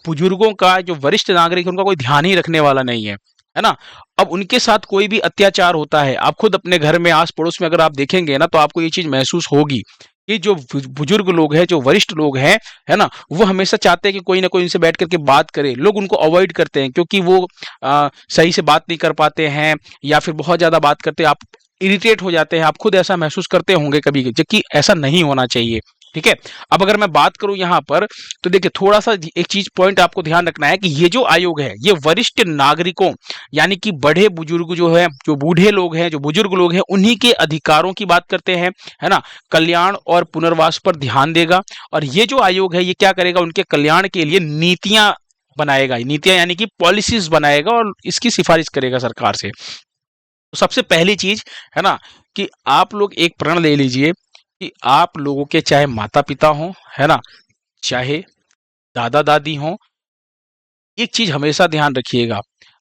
S1: बुजुर्गों का, जो वरिष्ठ नागरिक है, उनका कोई ध्यान ही रखने वाला नहीं है ना। अब उनके साथ कोई भी अत्याचार होता है, आप खुद अपने घर में, आस पड़ोस में अगर आप देखेंगे ना, तो आपको ये चीज महसूस होगी कि जो बुजुर्ग लोग हैं, जो वरिष्ठ लोग हैं, है ना, वो हमेशा चाहते हैं कि कोई ना कोई उनसे बैठ करके बात करे। लोग उनको अवॉइड करते हैं क्योंकि वो सही से बात नहीं कर पाते हैं, या फिर बहुत ज्यादा बात करते हैं, आप इरिटेट हो जाते हैं। आप खुद ऐसा महसूस करते होंगे कभी, जबकि ऐसा नहीं होना चाहिए। ठीक है, अब अगर मैं बात करूं यहां पर, तो देखिए थोड़ा सा एक चीज पॉइंट आपको ध्यान रखना है कि ये जो आयोग है, ये वरिष्ठ नागरिकों, यानी कि बड़े बुजुर्ग जो है, जो बूढ़े लोग हैं, जो बुजुर्ग लोग हैं, उन्हीं के अधिकारों की बात करते हैं, है ना, कल्याण और पुनर्वास पर ध्यान देगा। और ये जो आयोग है, ये क्या करेगा? उनके कल्याण के लिए नीतियां बनाएगा, नीतियां यानी कि पॉलिसीज बनाएगा, और इसकी सिफारिश करेगा सरकार से। तो सबसे पहली चीज, है ना, कि आप लोग एक प्रण ले लीजिए कि आप लोगों के चाहे माता पिता हों, है ना, चाहे दादा दादी हों, एक चीज हमेशा ध्यान रखिएगा,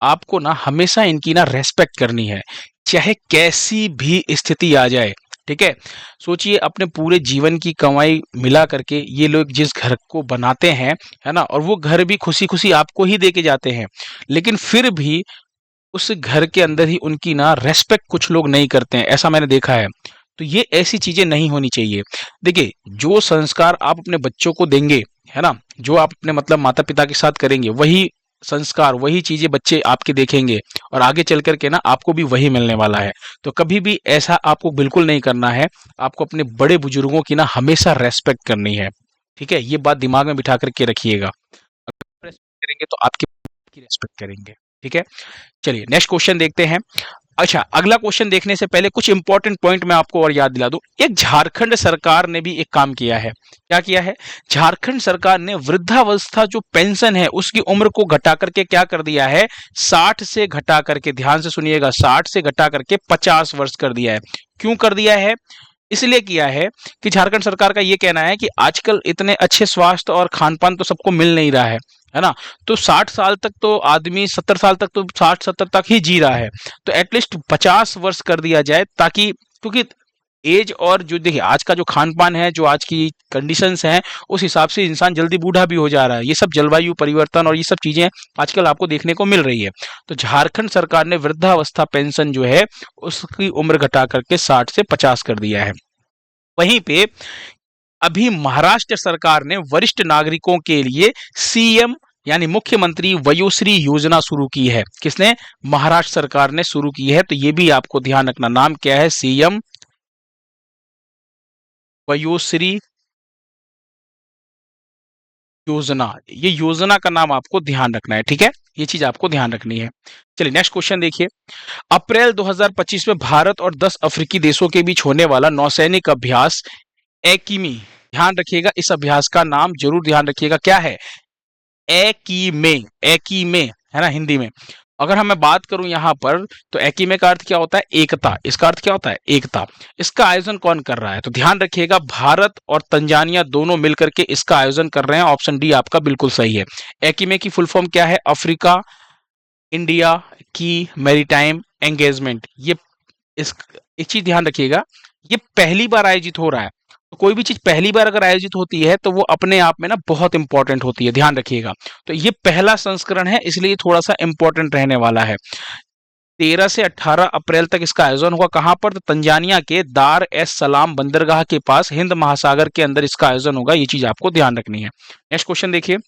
S1: आपको ना हमेशा इनकी ना रेस्पेक्ट करनी है, चाहे कैसी भी स्थिति आ जाए। ठीक है, सोचिए अपने पूरे जीवन की कमाई मिला करके ये लोग जिस घर को बनाते हैं, है ना, और वो घर भी खुशी खुशी आपको ही दे के जाते हैं, लेकिन फिर भी उस घर के अंदर ही उनकी ना रेस्पेक्ट कुछ लोग नहीं करते हैं, ऐसा मैंने देखा है। तो ये ऐसी चीजें नहीं होनी चाहिए। देखिए जो संस्कार आप अपने बच्चों को देंगे, है ना, जो आप अपने मतलब माता पिता के साथ करेंगे, वही संस्कार, वही चीजें बच्चे आपके देखेंगे, और आगे चल करके ना आपको भी वही मिलने वाला है। तो कभी भी ऐसा आपको बिल्कुल नहीं करना है। आपको अपने बड़े बुजुर्गों की ना हमेशा रेस्पेक्ट करनी है। ठीक है, ये बात दिमाग में बिठा करके रखिएगा। अगर रेस्पेक्ट करेंगे तो आपकी रेस्पेक्ट करेंगे। ठीक है, चलिए नेक्स्ट क्वेश्चन देखते हैं। अच्छा, अगला क्वेश्चन देखने से पहले कुछ इंपॉर्टेंट पॉइंट मैं आपको और याद दिला दूं। एक झारखंड सरकार ने भी एक काम किया है। क्या किया है? झारखंड सरकार ने वृद्धावस्था जो पेंशन है उसकी उम्र को घटा करके क्या कर दिया है? 60 से घटा करके, ध्यान से सुनिएगा, 60 से घटा करके 50 वर्ष कर दिया है। क्यों कर दिया है? इसलिए किया है कि झारखंड सरकार का ये कहना है कि आजकल इतने अच्छे स्वास्थ्य और खान पान तो सबको मिल नहीं रहा है ना। तो 60 साल तक तो आदमी, 70 साल तक तो 60-70 तक ही जी रहा है, तो एटलीस्ट 50 वर्ष कर दिया जाए, ताकि, क्योंकि एज और जो देखिए आज का जो खान पान है, जो आज की कंडीशंस हैं, उस हिसाब से इंसान जल्दी बूढ़ा भी हो जा रहा है। ये सब जलवायु परिवर्तन और ये सब चीजें आजकल आपको देखने को मिल रही है। तो झारखंड सरकार ने वृद्धावस्था पेंशन जो है उसकी उम्र घटा करके 60 से 50 कर दिया है। वहीं पे अभी महाराष्ट्र सरकार ने वरिष्ठ नागरिकों के लिए सीएम यानी मुख्यमंत्री वयोश्री योजना शुरू की है। किसने? महाराष्ट्र सरकार ने शुरू की है। तो ये भी आपको ध्यान रखना, नाम क्या है? सीएम वयोश्री योजना। ये योजना का नाम आपको ध्यान रखना है, ठीक है? ये चीज आपको ध्यान रखनी है। चलिए नेक्स्ट क्वेश्चन देखिए। अप्रैल 2025 में भारत और 10 अफ्रीकी देशों के बीच होने वाला नौसैनिक अभ्यास एकीमी, ध्यान रखिएगा, इस अभ्यास का नाम जरूर ध्यान रखिएगा, क्या है? एकीमे। एकीमे है ना हिंदी में। अगर हम मैं बात करूं यहां पर, तो एकीमे का अर्थ क्या होता है? एकता। इसका अर्थ क्या होता है? एकता। इसका आयोजन कौन कर रहा है? तो ध्यान रखिएगा, भारत और तंजानिया दोनों मिलकर के इसका आयोजन कर रहे हैं। ऑप्शन डी आपका बिल्कुल सही है। एकीमे की फुल फॉर्म क्या है? अफ्रीका इंडिया की मैरीटाइम एंगेजमेंट। ये इस एक चीज ध्यान रखिएगा, ये पहली बार आयोजित हो रहा है। तो कोई भी चीज पहली बार अगर आयोजित होती है तो वो अपने आप में ना बहुत इंपॉर्टेंट होती है, ध्यान रखिएगा। तो ये पहला संस्करण है, इसलिए थोड़ा सा इंपॉर्टेंट रहने वाला है। 13 से 18 अप्रैल तक इसका आयोजन होगा। कहां पर? तो तंजानिया के दार एस सलाम बंदरगाह के पास, हिंद महासागर के अंदर इसका आयोजन होगा। ये चीज आपको ध्यान रखनी है। नेक्स्ट क्वेश्चन देखिए।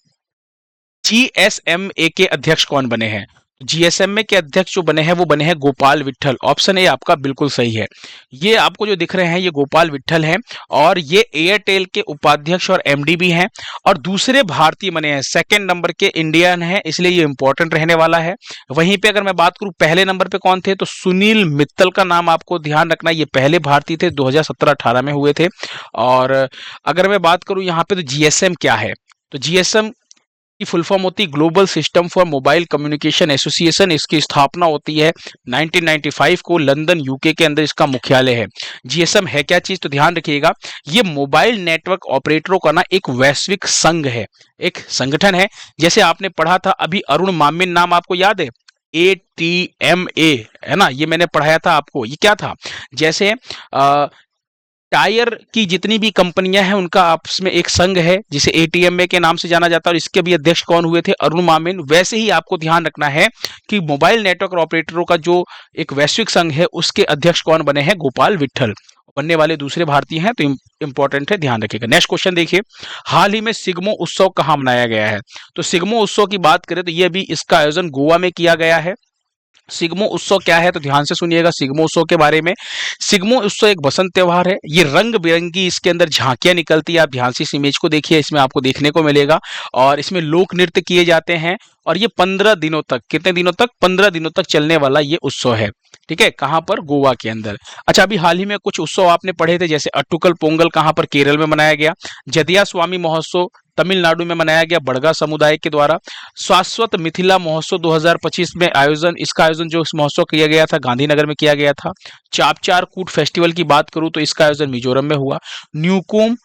S1: जीएसएमए के अध्यक्ष कौन बने हैं? जीएसएमए के अध्यक्ष जो बने हैं वो बने हैं गोपाल विट्ठल। ऑप्शन ए आपका बिल्कुल सही है। ये आपको जो दिख रहे हैं ये गोपाल विट्ठल हैं और ये एयरटेल के उपाध्यक्ष और एमडी भी हैं और दूसरे भारतीय बने हैं। सेकंड नंबर के इंडियन हैं, इसलिए ये इंपॉर्टेंट रहने वाला है। वहीं पे अगर मैं बात करूं पहले नंबर पे कौन थे, तो सुनील मित्तल का नाम आपको ध्यान रखना। ये पहले भारतीय थे, 2017-18 में हुए थे। और अगर मैं बात करूं यहाँ पे, तो जीएसएम क्या है? तो जीएसएम की फुल फॉर्म होती है global system for mobile communication association. इसकी स्थापना होती है 1995 को, लंदन यूके के अंदर इसका मुख्यालय है। जीएसएम है क्या चीज? तो ध्यान रखिएगा, ये मोबाइल नेटवर्क ऑपरेटरों का ना एक वैश्विक संघ है, एक संगठन है। जैसे आपने पढ़ा था अभी, अरुण मामिन नाम आपको याद है? ATMA है ना, ये मैंने पढ़ाया था आपको। ये क्या था? जैसे टायर की जितनी भी कंपनियां हैं उनका आपस में एक संघ है जिसे एटीएमए के नाम से जाना जाता है, और इसके भी अध्यक्ष कौन हुए थे? अरुण मामिन। वैसे ही आपको ध्यान रखना है कि मोबाइल नेटवर्क ऑपरेटरों का जो एक वैश्विक संघ है उसके अध्यक्ष कौन बने हैं? गोपाल विट्ठल। बनने वाले दूसरे भारतीय हैं, तो इंपॉर्टेंट है, ध्यान रखिएगा। नेक्स्ट क्वेश्चन देखिए। हाल ही में सिग्मो उत्सव कहाँ मनाया गया है? तो सिग्मो उत्सव की बात करें तो ये भी इसका आयोजन गोवा में किया गया है। सिग्मो उत्सव क्या है? तो ध्यान से सुनिएगा सिग्मो उत्सव के बारे में। सिग्मो उत्सव एक बसंत त्योहार है। ये रंग बिरंगी इसके अंदर झांकियां निकलती है। आप ध्यान से इस इमेज को देखिए, इसमें आपको देखने को मिलेगा। और इसमें लोक नृत्य किए जाते हैं और ये 15 दिनों तक, कितने दिनों तक? 15 दिनों तक चलने वाला ये उत्सव है। ठीक है, कहां पर? गोवा के अंदर। अच्छा, अभी हाल ही में कुछ उत्सव आपने पढ़े थे, जैसे अट्टुकल पोंगल कहां पर? केरल में मनाया गया। जदिया स्वामी महोत्सव तमिलनाडु में मनाया गया बड़गा समुदाय के द्वारा। शाश्वत मिथिला महोत्सव 2025 में इसका आयोजन जो इस महोत्सव किया गया था गांधीनगर में किया गया था। चापचार कूट फेस्टिवल की बात करूं तो इसका आयोजन मिजोरम में हुआ। न्यूकुम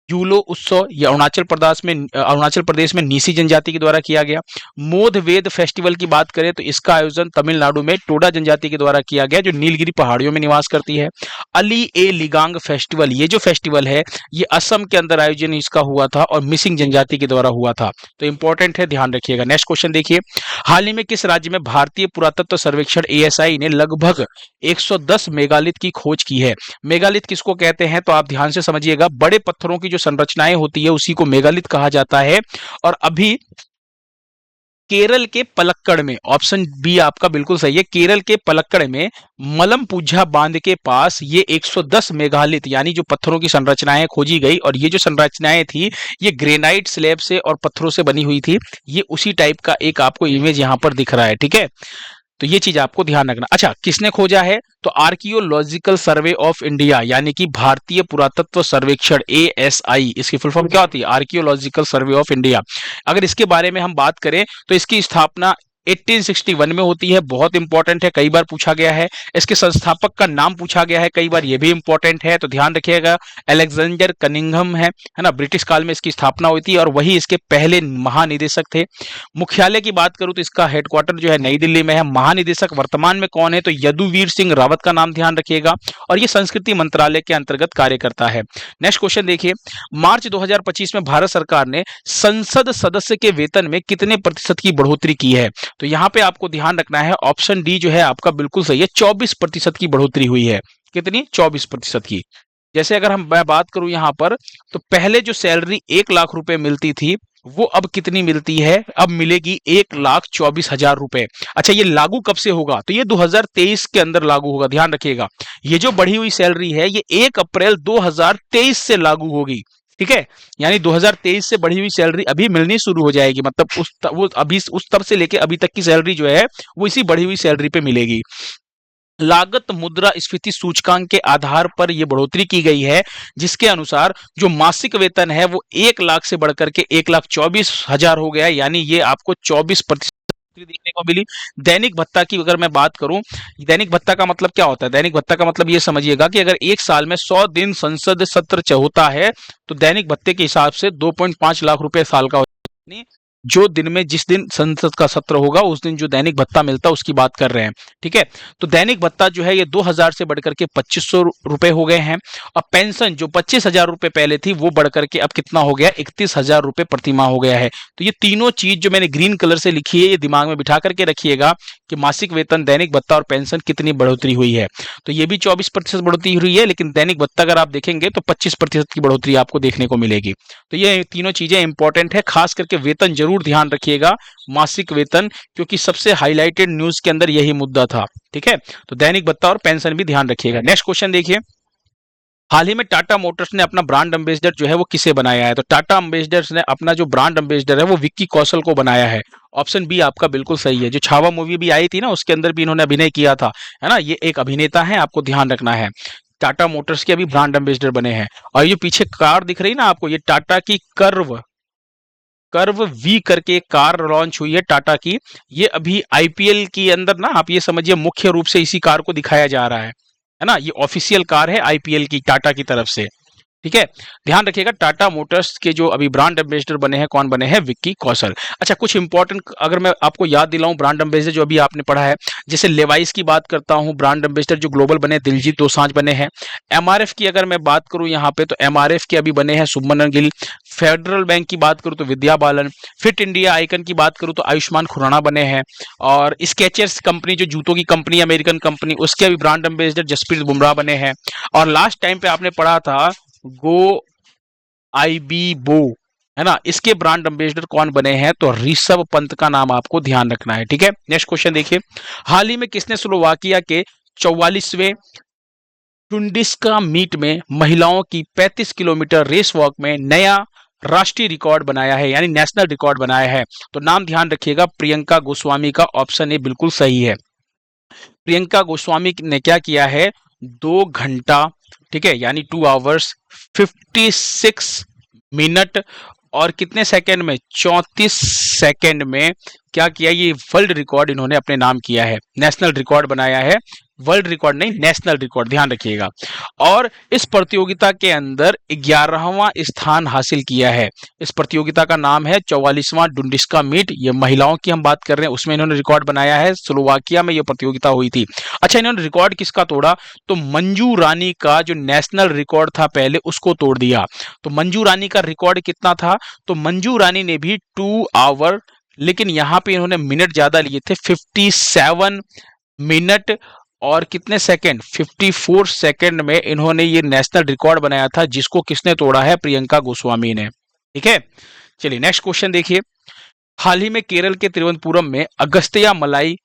S1: यूलो उत्सव ये अरुणाचल प्रदेश में नीसी जनजाति के द्वारा किया गया। मोध वेद फेस्टिवल की बात करें तो इसका आयोजन तमिलनाडु में टोडा जनजाति के द्वारा किया गया, जो नीलगिरी पहाड़ियों में निवास करती है। अली ए लिगांग फेस्टिवल, ये जो फेस्टिवल है ये असम के अंदर आयोजन इसका हुआ था और मिसिंग जनजाति के द्वारा हुआ था। तो इंपॉर्टेंट है, ध्यान रखिएगा। नेक्स्ट क्वेश्चन देखिए। हाल ही में किस राज्य में भारतीय पुरातत्व सर्वेक्षण ASI ने लगभग 110 मेगालिथ की खोज की है? मेगालिथ किसको कहते हैं? तो आप ध्यान से समझिएगा, बड़े पत्थरों की जो संरचनाएं होती है उसी को मेगालिथ कहा जाता है। और अभी केरल के पलक्कड़ में, ऑप्शन बी आपका बिल्कुल सही है, केरल के पलक्कड़ में मलमपुझा बांध के पास ये 110 मेगालिथ यानी जो पत्थरों की संरचनाएं खोजी गई। और ये जो संरचनाएं थी ये ग्रेनाइट स्लैब से और पत्थरों से बनी हुई थी। ये उसी टाइप का एक आपको इमेज यहां पर दिख रहा है, ठीक है? तो ये चीज आपको ध्यान रखना। अच्छा, किसने खोजा है? तो आर्कियोलॉजिकल सर्वे ऑफ इंडिया यानी कि भारतीय पुरातत्व सर्वेक्षण ASI, इसकी फुल फॉर्म क्या होती है? Archaeological survey of India. अगर इसके बारे में हम बात करें तो इसकी स्थापना 1861 में होती है, बहुत इंपॉर्टेंट है, कई बार पूछा गया है। इसके संस्थापक का नाम पूछा गया है कई बार, ये भी इंपॉर्टेंट है, तो ध्यान रखिएगा। अलेक्जेंडर कनिंघम है ना, ब्रिटिश काल में इसकी स्थापना हुई थी और वही इसके पहले महानिदेशक थे। मुख्यालय की बात करूं तो इसका हेडक्वार्टर जो है नई दिल्ली में है। महानिदेशक वर्तमान में कौन है, तो यदुवीर सिंह रावत का नाम ध्यान रखिएगा, और ये संस्कृति मंत्रालय के अंतर्गत कार्य करता है। नेक्स्ट क्वेश्चन देखिए, मार्च 2025 में भारत सरकार ने संसद सदस्य के वेतन में कितने प्रतिशत की बढ़ोतरी की है, तो यहां पे आपको ध्यान रखना है, ऑप्शन डी जो है आपका बिल्कुल सही है, 24% की बढ़ोतरी हुई है। कितनी? 24% की। जैसे अगर मैं बात करूं यहां पर, तो पहले जो सैलरी 1 लाख रुपए मिलती थी, वो अब कितनी मिलती है? अब मिलेगी 1,24,000 रुपए। अच्छा, ये लागू कब से होगा, तो ये 2023 के अंदर लागू होगा, ध्यान रखिएगा। ये जो बढ़ी हुई सैलरी है, ये 1 अप्रैल 2023 से लागू होगी, ठीक है। यानी 2023 से बढ़ी हुई सैलरी अभी मिलनी शुरू हो जाएगी, मतलब वो अभी उस तब से लेके अभी तक की सैलरी जो है वो इसी बढ़ी हुई सैलरी पे मिलेगी। लागत मुद्रा स्फीति सूचकांक के आधार पर यह बढ़ोतरी की गई है, जिसके अनुसार जो मासिक वेतन है वो 1 लाख से बढ़कर के 1,24,000 हो गया, यानी ये आपको 24% देखने को मिली। दैनिक भत्ता की अगर मैं बात करूं, दैनिक भत्ता का मतलब क्या होता है? दैनिक भत्ता का मतलब ये समझिएगा कि अगर एक साल में 100 दिन संसद सत्र होता है, तो दैनिक भत्ते के हिसाब से 2.5 लाख रुपए साल का होता है। जो दिन में जिस दिन संसद का सत्र होगा उस दिन जो दैनिक भत्ता मिलता है उसकी बात कर रहे हैं, ठीक है। तो दैनिक भत्ता जो है ये 2,000 से बढ़कर के 2,500 रुपए हो गए हैं। और पेंशन जो 25,000 रुपए पहले थी वो बढ़कर के अब कितना हो गया? 31,000 रुपए प्रति माह हो गया है। तो ये तीनों चीज जो मैंने ग्रीन कलर से लिखी है, ये दिमाग में बिठा करके रखिएगा कि मासिक वेतन, दैनिक भत्ता और पेंशन कितनी बढ़ोतरी हुई है। तो ये भी 24% बढ़ोतरी हुई है, लेकिन दैनिक भत्ता अगर आप देखेंगे तो 25% की बढ़ोतरी आपको देखने को मिलेगी। तो ये तीनों चीजें इंपॉर्टेंट है, खास करके वेतन जरूर ध्यान रखिएगा, मासिक वेतन, क्योंकि सबसे हाईलाइटेड न्यूज के अंदर यही मुद्दा था, ठीक है। तो दैनिक भत्ता और पेंशन भी ध्यान रखिएगा। नेक्स्ट क्वेश्चन देखिए, हाल ही में टाटा मोटर्स ने अपना ब्रांड एम्बेसडर जो है वो किसे बनाया है, तो टाटा एम्बेसडर्स ने अपना जो ब्रांड एम्बेसडर है वो विक्की कौशल को बनाया है। ऑप्शन बी आपका बिल्कुल सही है। जो छावा मूवी भी आई थी ना, उसके अंदर भी इन्होंने अभिनय किया था, है ना। ये एक अभिनेता है, आपको ध्यान रखना है। टाटा मोटर्स के अभी ब्रांड एम्बेसडर बने हैं। और ये पीछे कार दिख रही ना आपको, ये टाटा की कर्व कर्व वी करके एक कार लॉन्च हुई है टाटा की। ये अभी आईपीएल के अंदर ना, आप ये समझिए मुख्य रूप से इसी कार को दिखाया जा रहा है ना। ये ऑफिशियल कार है आईपीएल की टाटा की तरफ से, ठीक है। ध्यान रखिएगा, टाटा मोटर्स के जो अभी ब्रांड एम्बेसडर बने हैं, कौन बने हैं? विक्की कौशल। अच्छा, कुछ इंपॉर्टेंट अगर मैं आपको याद दिलाऊं ब्रांड एम्बेसडर जो अभी आपने पढ़ा है, जैसे लेवाइस की बात करता हूं, ब्रांड एम्बेसडर जो ग्लोबल बने दिलजीत दोसांझ बने हैं। एमआरएफ की अगर मैं बात करूं यहाँ पे, तो एमआरएफ के अभी बने हैं शुभमन गिल। फेडरल बैंक की बात करूं तो Vidya Balan. Fit India icon की बात करूं तो आयुष्मान खुराना बने हैं। और स्केचर्स कंपनी जो जूतों की कंपनी, अमेरिकन कंपनी, उसके अभी ब्रांड एम्बेसडर जसप्रीत बुमराह बने हैं। और लास्ट टाइम पे आपने पढ़ा था गो आईबी बो, है ना, इसके ब्रांड एम्बेसडर कौन बने हैं? तो ऋषभ पंत का नाम आपको ध्यान रखना है, ठीक है। नेक्स्ट क्वेश्चन देखिए, हाल ही में किसने स्लोवाकिया के 44वें टुंडिस्का मीट में महिलाओं की 35 किलोमीटर रेस वॉक में नया राष्ट्रीय रिकॉर्ड बनाया है, यानी नेशनल रिकॉर्ड बनाया है? तो नाम ध्यान रखिएगा, प्रियंका गोस्वामी का। ऑप्शन ए बिल्कुल सही है। प्रियंका गोस्वामी ने क्या किया है? 2 घंटा, ठीक है, यानी 2 hours 56 मिनट और कितने सेकंड में? 34 सेकंड में क्या किया? ये वर्ल्ड रिकॉर्ड इन्होंने अपने नाम किया है, नेशनल रिकॉर्ड बनाया है, वर्ल्ड रिकॉर्ड नहीं, नेशनल रिकॉर्ड, ध्यान रखिएगा। और इस प्रतियोगिता के अंदर 11वां स्थान हासिल किया है। इस प्रतियोगिता का नाम है 44वां डुंडिस्का मीट। ये महिलाओं की हम बात कर रहे हैं, उसमें इन्होंने रिकॉर्ड बनाया है। स्लोवाकिया में यह प्रतियोगिता हुई थी। अच्छा, इन्होंने रिकॉर्ड किसका तोड़ा? तो मंजू रानी का जो नेशनल रिकॉर्ड था पहले, उसको तोड़ दिया। तो मंजू रानी का रिकॉर्ड कितना था? तो मंजू रानी ने भी 2 आवर, लेकिन यहां पे इन्होंने मिनट ज्यादा लिए थे, 57 मिनट और कितने सेकंड? 54 सेकंड में इन्होंने ये नेशनल रिकॉर्ड बनाया था, जिसको किसने तोड़ा है? प्रियंका गोस्वामी ने, ठीक है। चलिए नेक्स्ट क्वेश्चन देखिए, हाल ही में केरल के तिरुवनंतपुरम में अगस्त्या मलाई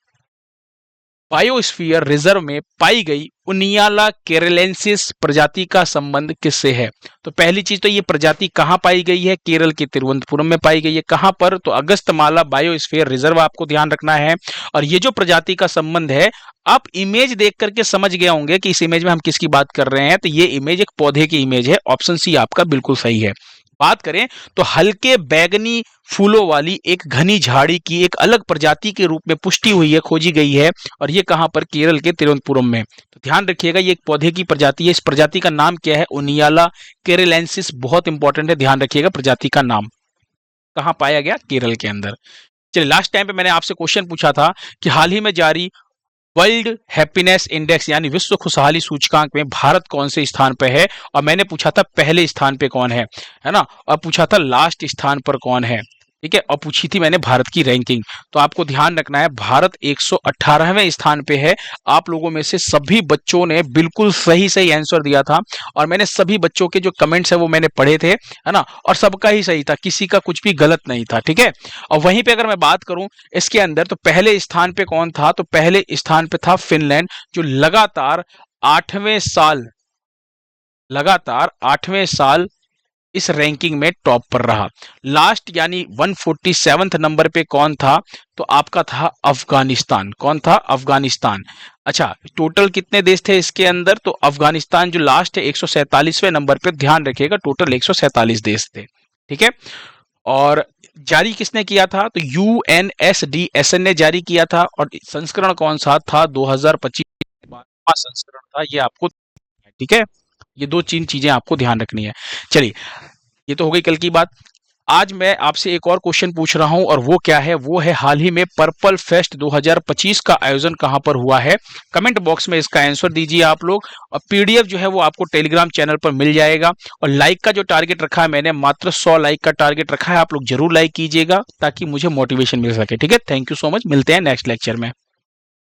S1: बायोस्फीयर रिजर्व में पाई गई उनियाला केरलेंसिस प्रजाति का संबंध किससे है? तो पहली चीज तो ये प्रजाति कहां पाई गई है? केरल के तिरुवनंतपुरम में पाई गई है। कहां पर? तो अगस्तमाला बायोस्फीयर रिजर्व आपको ध्यान रखना है। और ये जो प्रजाति का संबंध है, आप इमेज देख करके समझ गए होंगे कि इस इमेज में हम किसकी बात कर रहे हैं। तो ये इमेज एक पौधे की इमेज है। ऑप्शन सी आपका बिल्कुल सही है। बात करें तो हल्के बैगनी फूलों वाली एक घनी झाड़ी की एक अलग प्रजाति के रूप में पुष्टि हुई है, खोजी गई है। और ये कहाँ पर? केरल के तिरुवनंतपुरम में। तो ध्यान रखिएगा, ये एक पौधे की प्रजाति है। इस प्रजाति का नाम क्या है? ओनियाला केरलेंसिस। बहुत इंपॉर्टेंट है, ध्यान रखिएगा प्रजाति का नाम। कहाँ पाया गया? केरल के अंदर। चलिए, लास्ट टाइम पे मैंने आपसे क्वेश्चन पूछा था कि हाल ही में जारी वर्ल्ड हैप्पीनेस इंडेक्स यानी विश्व खुशहाली सूचकांक में भारत कौन से स्थान पे है? और मैंने पूछा था पहले स्थान पे कौन है ना? और पूछा था लास्ट स्थान पर कौन है। ठीक है, और पूछी थी मैंने भारत की रैंकिंग। तो आपको ध्यान रखना है, भारत 118वें स्थान पे है। आप लोगों में से सभी बच्चों ने बिल्कुल सही सही आंसर दिया था, और मैंने सभी बच्चों के जो कमेंट्स है वो मैंने पढ़े थे, है ना? और सबका ही सही था, किसी का कुछ भी गलत नहीं था। ठीक है, और वहीं पे अगर मैं बात करूं इसके अंदर, तो पहले स्थान पे कौन था? तो पहले स्थान पे था फिनलैंड, जो आठवें साल लगातार 8वें साल इस रैंकिंग में टॉप पर रहा। लास्ट यानी 147वें नंबर पे कौन था? तो आपका था अफगानिस्तान। कौन था? अफगानिस्तान। अच्छा, टोटल कितने देश थे इसके अंदर? तो अफगानिस्तान जो लास्ट है 147वें नंबर पे, ध्यान रखिएगा टोटल 147 देश थे। ठीक है, और जारी किसने किया था? तो यूएनएसडीएसएन ने जारी किया था। और संस्करण कौन सा था? 2025 संस्करण था ये आपको। ठीक है, ये दो तीन चीजें आपको ध्यान रखनी है। चलिए, ये तो हो गई कल की बात। आज मैं आपसे एक और क्वेश्चन पूछ रहा हूं, और वो क्या है? वो है हाल ही में पर्पल फेस्ट 2025 का आयोजन कहां पर हुआ है? कमेंट बॉक्स में इसका आंसर दीजिए आप लोग। और पीडीएफ जो है वो आपको टेलीग्राम चैनल पर मिल जाएगा। और लाइक का जो टारगेट रखा है मैंने, मात्र 100 लाइक का टारगेट रखा है। आप लोग जरूर लाइक कीजिएगा ताकि मुझे मोटिवेशन मिल सके। ठीक है, थैंक यू सो मच, मिलते हैं नेक्स्ट लेक्चर में।